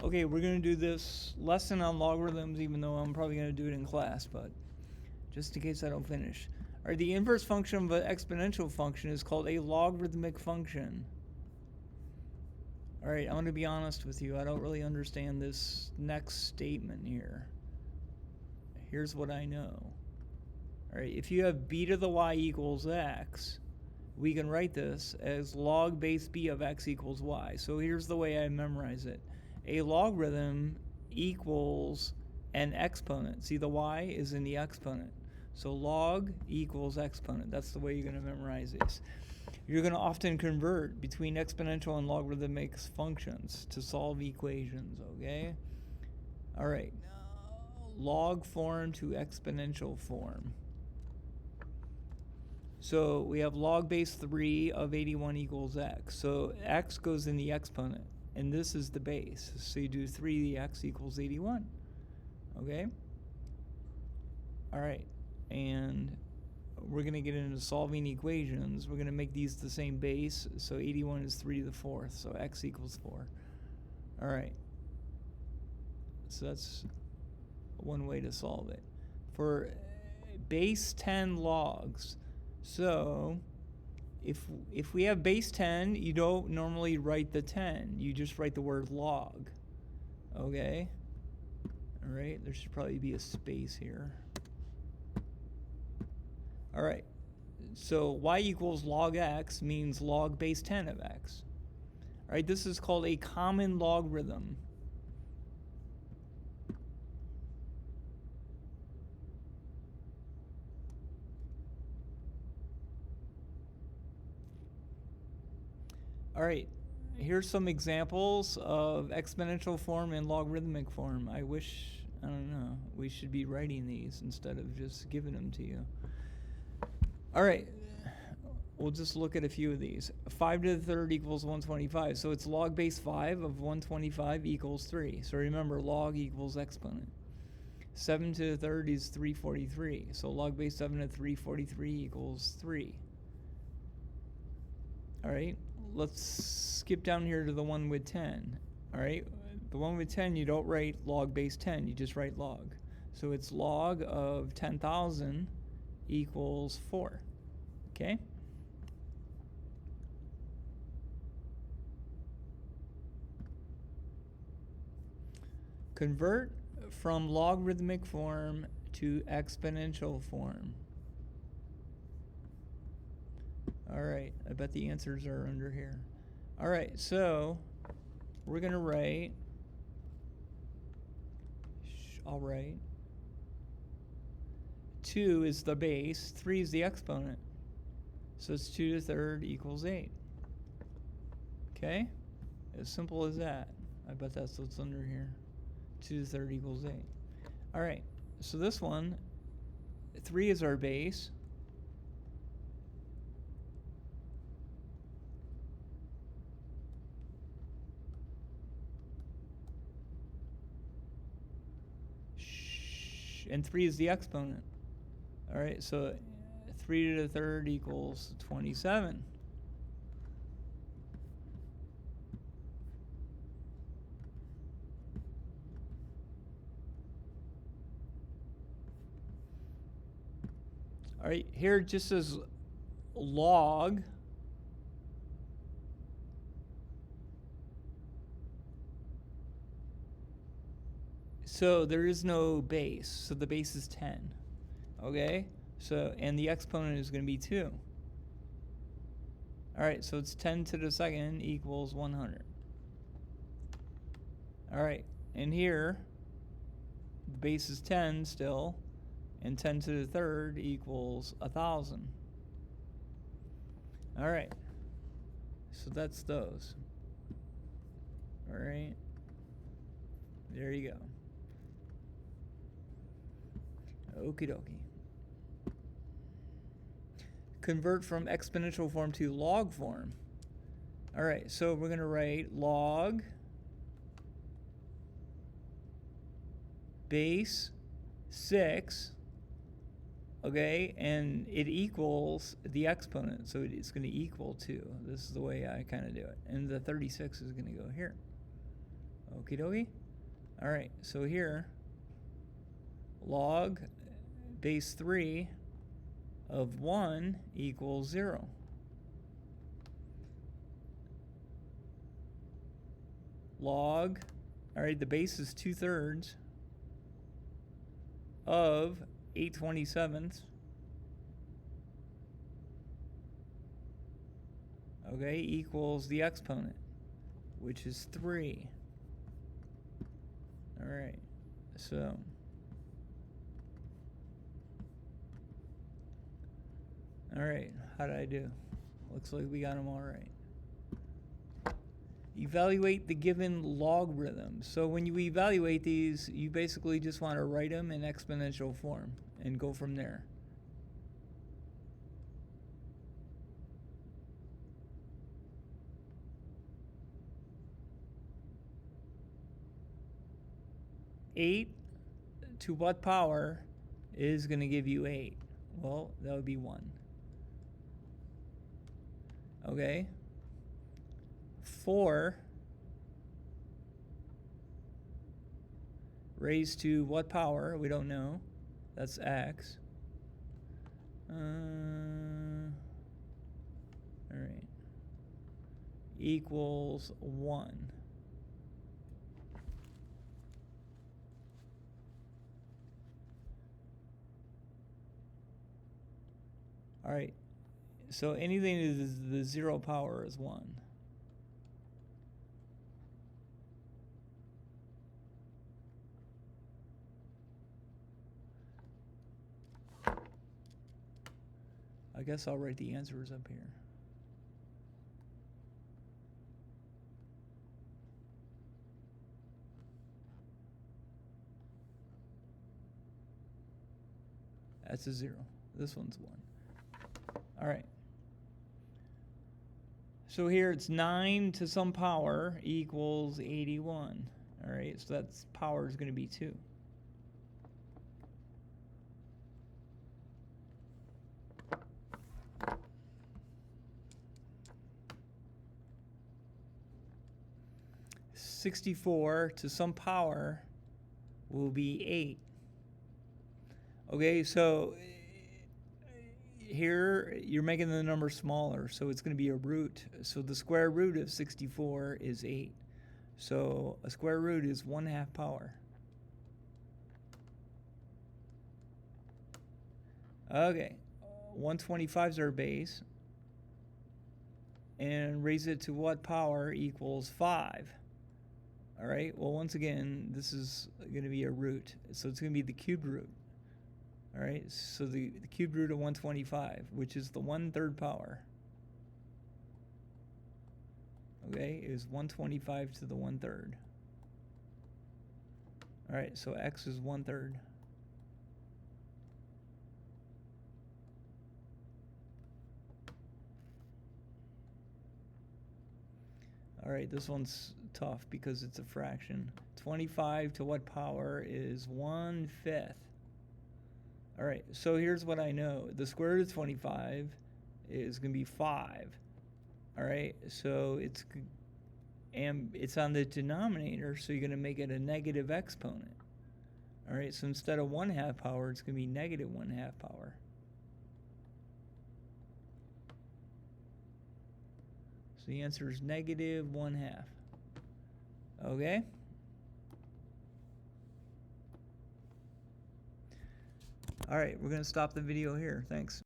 Okay, we're going to do this lesson on logarithms, even though I'm probably going to do it in class, but just in case I don't finish. All right, the inverse function of an exponential function is called a logarithmic function. All right, I'm going to be honest with you. I don't really understand this next statement here. Here's what I know. All right, if you have b to the y equals x, we can write this as log base b of x equals y. So here's the way I memorize it. A logarithm equals an exponent. See, the y is in the exponent. So log equals exponent. That's the way you're going to memorize this. You're going to often convert between exponential and logarithmic functions to solve equations, okay? All right, log form to exponential form. So we have log base 3 of 81 equals x. So x goes in the exponent, and this is the base. So you do 3x equals 81, okay? All right, and we're going to get into solving equations. We're going to make these the same base. So 81 is 3 to the 4th, so x equals 4. All right, so that's one way to solve it. For base 10 logs, so if we have base 10, you don't normally write the 10. You just write the word log, okay? All right, there should probably be a space here. All right, so y equals log x means log base 10 of x. All right, this is called a common logarithm. All right, here's some examples of exponential form and logarithmic form. I don't know, we should be writing these instead of just giving them to you. All right, we'll just look at a few of these. 5 to the third equals 125. So it's log base 5 of 125 equals 3. So remember, log equals exponent. 7 to the third is 343. So log base 7 of 343 equals 3. All right, let's skip down here to the one with 10. All right, the one with 10, you don't write log base 10. You just write log. So it's log of 10,000 equals 4. Okay? Convert from logarithmic form to exponential form. All right, I bet the answers are under here. All right, so we're going to write, I'll write, 2 is the base, 3 is the exponent. So it's 2 to the third equals 8. Okay? As simple as that. I bet that's what's under here. 2 to the third equals 8. All right, so this one, 3 is our base. And 3 is the exponent. All right, so 3 to the third equals 27. All right, here it just says log. So there is no base, so the base is 10. Okay, so and the exponent is going to be 2. All right, so it's 10 to the second equals 100. All right, and here the base is 10 still, and 10 to the third equals 1,000. All right, so that's those. All right, there you go. Okie dokie. Convert from exponential form to log form. All right, so we're going to write log base 6, okay, and it equals the exponent, so it's going to equal 2. This is the way I kind of do it. And the 36 is going to go here. Okie dokie. All right, so here, log base 3 of 1 equals 0. Log, all right, the base is 2/3 of 8/27. Okay, equals the exponent, which is 3. All right, so all right, how did I do? Looks like we got them all right. Evaluate the given logarithms. So when you evaluate these, you basically just want to write them in exponential form and go from there. Eight to what power is going to give you 8? Well, that would be 1. Okay. 4 raised to what power? We don't know. That's x. All right. Equals 1. All right. So anything to the 0 power is 1. I guess I'll write the answers up here. That's a 0. This one's 1. All right. So here it's 9 to some power equals 81. All right, so that's power is going to be 2. $64 to some power will be 8. Okay, so here you're making the number smaller, so it's going to be a root. So the square root of 64 is 8. So a square root is 1/2 power. Okay, 125 is our base. And raise it to what power equals 5? All right, well, once again, this is going to be a root. So it's going to be the cubed root. All right, so the cubed root of 125, which is the 1/3 power. Okay, is 125 to the 1/3. All right, so x is 1/3. All right, this one's tough because it's a fraction. 25 to what power is 1/5? All right, so here's what I know. The square root of 25 is going to be 5. All right, so it's on the denominator, so you're going to make it a negative exponent. All right, so instead of 1/2 power, it's going to be negative 1/2 power. So the answer is negative 1/2. Okay? All right, we're going to stop the video here. Thanks.